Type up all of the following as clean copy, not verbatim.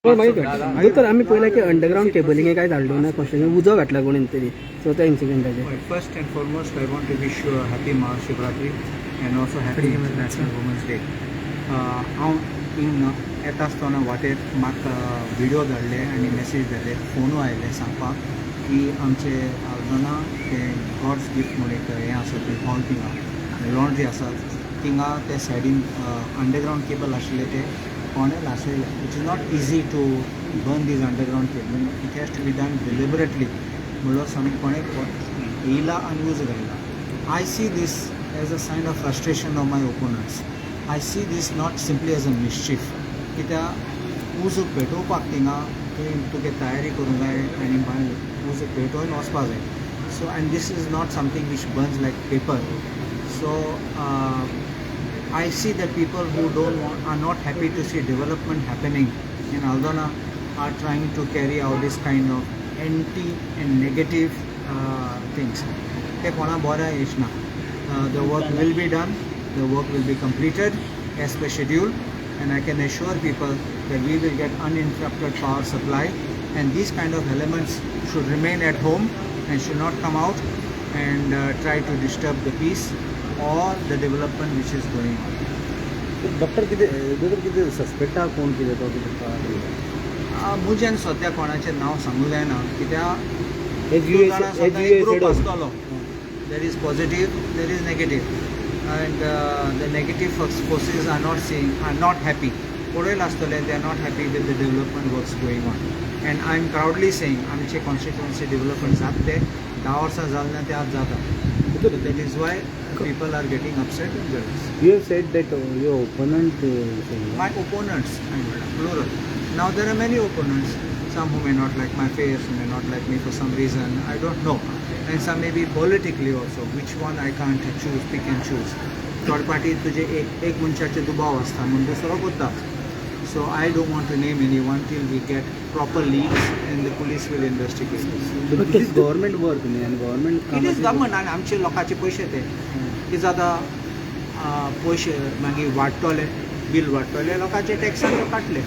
दोतोर आम्ही पळयलां की अंडरग्राउंड केबलिंग काय धाडलो ना कशें उजो घातला कोणीन तरी सो त्या इन्सिडेंटाचेर. First and foremost, I want to wish you a happy Mahashivratri and also happy International Women's Day. हांव येता आसतना वाटेर म्हाका व्हिडिओ धाडले आनी मॅसेज धाडले, फोनू आयले सांगपाक की आमचे आल्दोना ते गॉड्स गिफ्ट म्हणून एक हें आसा थंय हॉल थिंगा लॉन्ड्री आसा थिंगा ते सायडीन अंडरग्राउंड केबल आशिल्ले ते कोणें लासयले. It is not easy to burn these underground cable, it has to be done deliberately. म्हणून सामकें कोणें येयला आनी यूज घायला. I see this as a sign of frustration of my opponents. I see this not simply as a mischief. कित्याक उजो पेटोवपाक थिंगा तुगे तयारी करूंक जाय आनी मागीर उजो पेटोवन वचपा जाय. So and this is not something which Burns like paper. So I see that people who are not happy to see development happening in Aldona are trying to carry out this kind of anti and negative things. The work will be done, the work will be completed as per schedule, and I can assure people that we will get uninterrupted power supply, and these kind of elements should remain at home and should not come out and try to disturb the peace or the development which is going on. Doctor कितें suspect आहा कोण कितें तो कितें मुजेन सद्या कोणाचें नांव सांगूंक जायना कित्याक एक ग्रूप आसतलो. There is positive, there is negative, and the negative forces are not seeing, are not happy. पळयलें आसतलें they are not happy with the development works going on. And I am proudly saying आमचे constituency development जाता ते 10 वर्सां जालें ना ते आज जाता. That is why people are getting upset and jealous. You have said that your opponent. My opponents, plural. Now there are many opponents. Some who may not like my face, may not like me for some reason. I don't know. And some may be politically also. Which one I can't choose, pick and choose. Third party तुझे एक मनशाचे दुबाव असता म्हणून दुसरो करता. So I don't want to name anyone till we get proper leads and the police will investigate. But it is government work and government. It is government and आमचे लोकांचे पैसे ते की जाता पैसे मागीर वाडटले, बिल वाडटले, लोकांचे टॅक्साचे काटले.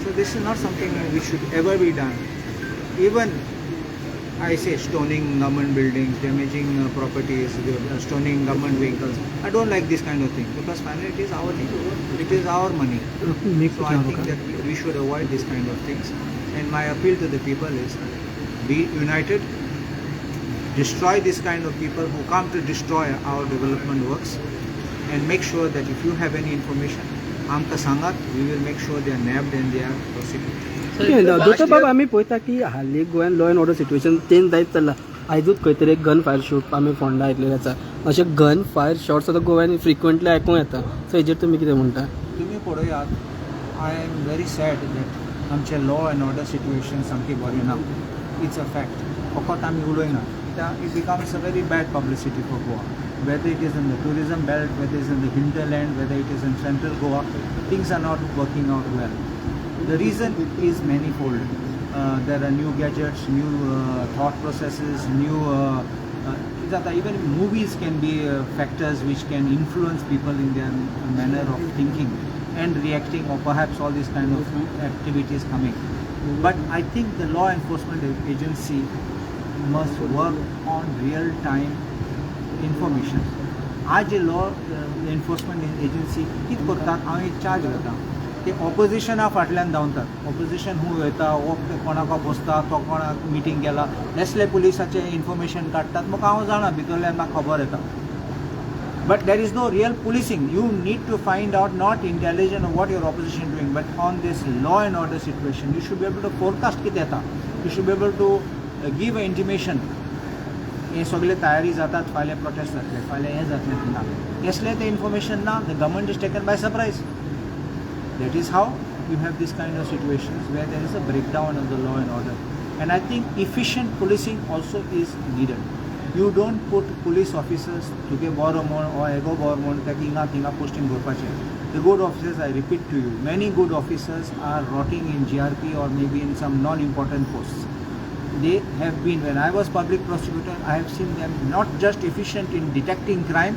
So this is not something which should ever be done. Even I say stoning government buildings, damaging properties, stoning government vehicles. I don't like this kind of thing because finally it is our thing. It is our money. So I think that we should avoid this kind of things. And my appeal to the people is be united, destroy this kind of people who come to destroy our development works, and make sure that if you have any information, आमकां सांगात, we will make sure they are nabbed and they are prosecuted. दोतोर बाबा आमी पळयता की हालीं गोंयान law and order situation change जायत चल्लां. आयजूच खंय तरी एक गन फायर शूट आमी फोंडा आयकलेलें आसा. अशें गन फायर शॉट्स आतां गोंयान फ्रिक्वेंटली आयकूंक येता. सो हेजेर तुमी कितें म्हणटा? तुमी पळयात, I am very sad that आमचे लॉ एंड ऑर्डर सिट्युएशन सामकी बरें ना. It's a fact. फकत आमी उलयना कित्याक it becomes a very bad publicity for Goa. Whether it is in the tourism belt, whether it is in the hinterland, whether it is in central Goa, things are not working out well. The reason is manifold. There are new gadgets, new thought processes, new even movies can be factors which can influence people in their manner of thinking and reacting, or perhaps all these kind of activities coming. But I think the law enforcement agency must work on real time information. आज जे law enforcement agency कितें करतात, हांव एक charge घेता. ते ऑपोजिशना फाटल्यान धांवतात. Opposition हू येता, हो कोणाका बसता, तो कोणाक मिटींग गेला, नेसले पुलिसाचें इन्फॉर्मेशन काडटात. म्हाका हांव जाणा भितरल्यान म्हाका खबर येता. But there is no real policing. You need to find out not intelligence of what your opposition doing, but on this law and order situation, you should be able to forecast कितें येता. You should be able to give an intimation. हे सगळे तयारी जातात, फाल्यां protest जातले, फाल्यां हें जातलें थिंगा. कसलें तें इन्फॉर्मेशन ना. The government is taken by surprise. That is how you have this kind of situations where there is a breakdown of the law and order. And I think efficient policing also is needed. You don't put police officers तुगे बरो म्हण or एगो बरो म्हण ताका हिंगा थिंगा posting करपाचें. The good officers, I repeat to you, many good officers are rotting in GRP or maybe in some non-important posts. They have been, when I was public prosecutor, I have seen them not just efficient in detecting crime,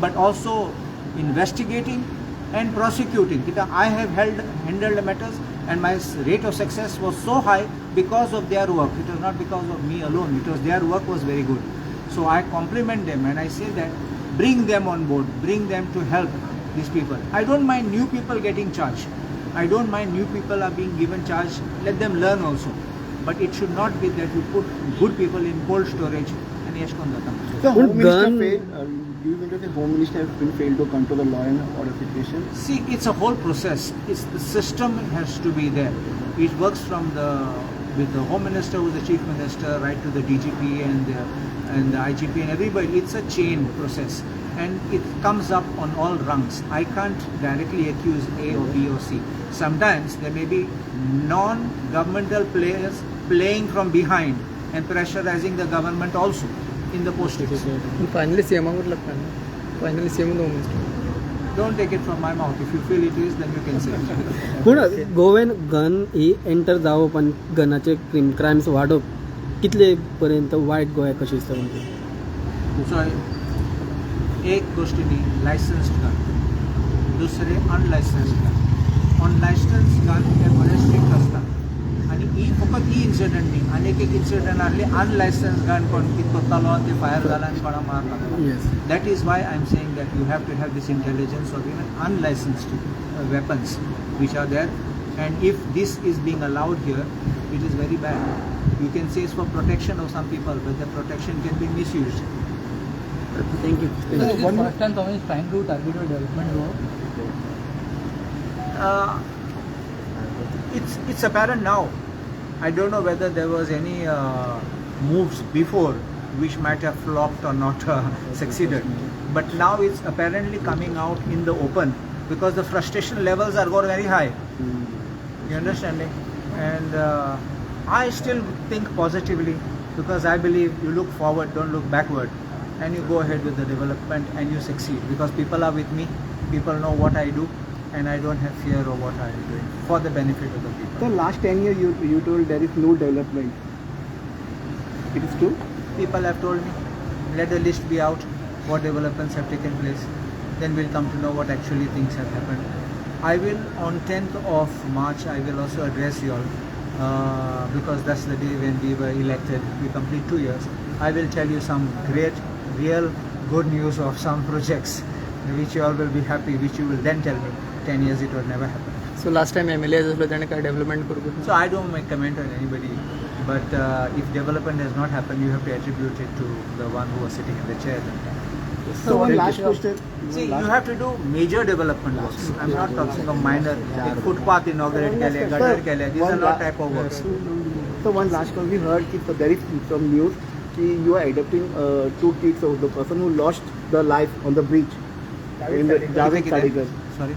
but also investigating and prosecuting. I have handled matters And my rate of success was so high because of their work. It was not because of me alone. It was their work was very good. So I compliment them and I say that bring them on board, bring them to help these people. I don't mind new people getting charged. I don't mind new people are being given charge. Let them learn also. But it should not be that you put good people in cold storage and yes, So Home Minister gun- failed. Do you mean to say Home Minister has been failed to control the law and order situation? See, it's a whole process. It's the system has to be there. It works from with the Home Minister, who's the Chief Minister, right to the DGP and the IGP and everybody. It's a chain process, and it comes up on all rungs. I can't directly accuse A or B or C. Sometimes there may be non-governmental players playing from behind and pressurizing the government also in the postings. Finally C M finally C M home minister Don't take it from my mouth. If you feel it is, then you can say it. पूण गोव्यान gun ही enter जावप आनी गनाचे crimes वाडप कितले पर्यंत वायट गोंया कशें दिसता तुमकां? So, एक गोष्टीनी लायसन्स्ड गन, दुसरे अनलायसन्स्ड गन. अनलायसन्स्ड गन हे बरे स्ट्रिक्ट आसता आनी ही फकत ही इन्सिडंट न्ही, आनी एक इन्सिडंट आहली अनलायसन्स्ड गन कोण कितें करतालो आनी ते फायर जाला आनी कोणा मारला. Yes. That is why I am saying that you have to have this intelligence of even unlicensed weapons which are there, and if this is being allowed here, it is very bad. You can say it's for protection of some people, but the protection can be misused. Thank you. So this is first time someone is trying to target your development work. It's apparent now. I don't know whether there was any moves before which might have flopped or not succeeded, but now it's apparently coming out in the open because the frustration levels are going very high. You understand me? And I still think positively because I believe you look forward, don't look backward, and you go ahead with the development and you succeed because people are with me, people know what I do, and I don't have fear of what I am doing for the benefit of the people. The last 10 years you told there is no development. It is true? People have told me, let the list be out, what developments have taken place, then we'll come to know what actually things have happened. I will, on 10th of March, I will also address you all because that's the day when we were elected. We complete 2 years. I will tell you some great, real good news of some projects which you all will be happy, which you will then tell me 10 years it would never happen. So last time M L A असलो त्याने काय development करू So I don't make comment on anybody, but if development has not happened, you have to attribute it to the one who was sitting in the chair at that time. So one last question. See, you have to do major development works. I'm not talking of minor. Like footpath inaugurate kele, gutter kele. These are not type of works. So one last one, we heard that there is some news that you are adopting 2 kids of the person who lost their life on the bridge. In the Javed Sadigar. Sorry.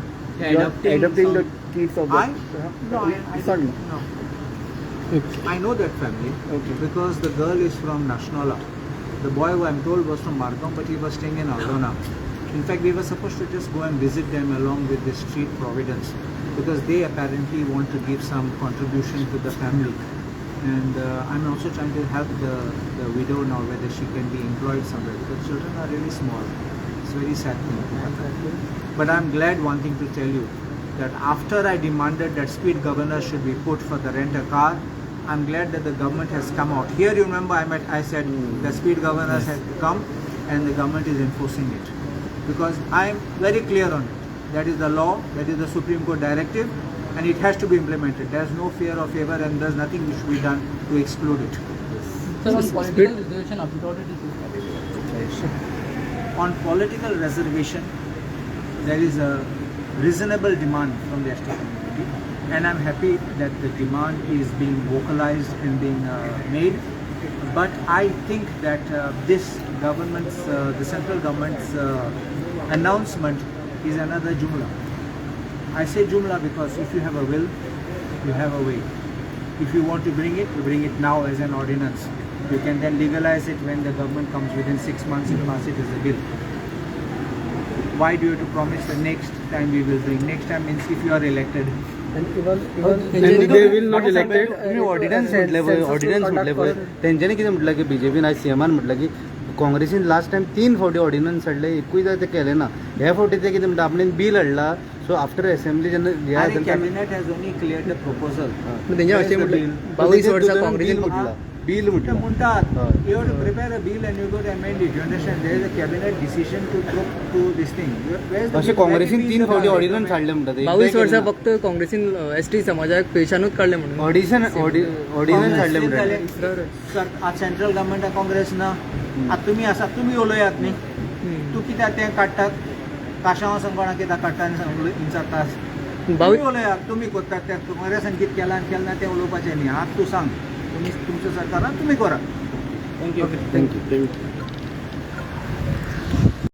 You are adopting the kids of the. Sorry. No. I know that family because the girl is from Nashnola. The boy who I'm told was from Margam, but he was staying in Aldona. In fact, we were supposed to just go and visit them along with the street Providence because they apparently want to give some contribution to the family. And I'm also trying to help the widow now whether she can be employed somewhere because children are really small. It's a very sad thing to happen. But I'm glad one thing to tell you that after I demanded that speed governor should be put for the rent a car, I'm glad that the government has come out. Here you remember I said the speed governors have come and the government is enforcing it. Because I am very clear on it. That is the law, that is the Supreme Court directive and it has to be implemented. There is no fear or favor and there is nothing which should be done to exclude it. Sir on political reservation about On political reservation, there is a reasonable demand from the ST community and I'm happy that the demand is being vocalized and being made. But I think that this government's, the central government's announcement is another jumla. I say jumla because if you have a will, you have a way. If you want to bring it, you bring it now as an ordinance. You can then legalize it when the government comes within 6 months and pass it as a bill. Why do you have to promise the next time we will bring? Next time means if you are elected. And they will not elected. Ordnance म्हटले पळय ordnance म्हटले पळय तेंच्यांनी कितें म्हटलें की बीजेपीन आयज सीएमान म्हटलें की काँग्रेसीन लास्ट टायम 3 फावटी ऑर्डिनन्स हाडले एकूय ते केले ना ह्या फावटी ते कितें म्हणटा आपल्यान बिल हाडला सो आफ्टर असेंब्ली जेन्ना हे आणि जाता cabinet has only cleared the proposal. पण तेंच्या अशें म्हटलें 22 वर्सां काँग्रेसीन बिल ते म्हटलं म्हणतात हय. you have to prepare a bill and you go to amend it. You understand? There is a cabinet decision to this thing. Where is the अशे bill? काँग्रेसीन Where 3 is the फावटी bill? ऑर्डिनन्स हाडले म्हणटात 22 वर्सां फक्त काँग्रेसीन ST समाजाक पेशानूच काडले म्हणून ऑर्डिनन्स हाडले काँग्रेस म्हणटात सर आज सेंट्रल गव्हर्मेंट काँग्रेस ना आता तुम्ही आसा तुम्ही उलयात न्ही तू कित्याक तें काडटात काशांव कोणा कित्याक काडटा आनी विचारतात तुम्ही उलयात तुम्ही करतात त्या काँग्रेसान कितें केलां आनी केलें ना तें उलोवपाचें न्ही आज तू सांग तुम्ही तुमच्या सरकारान तुम्ही करा. Thank you thank you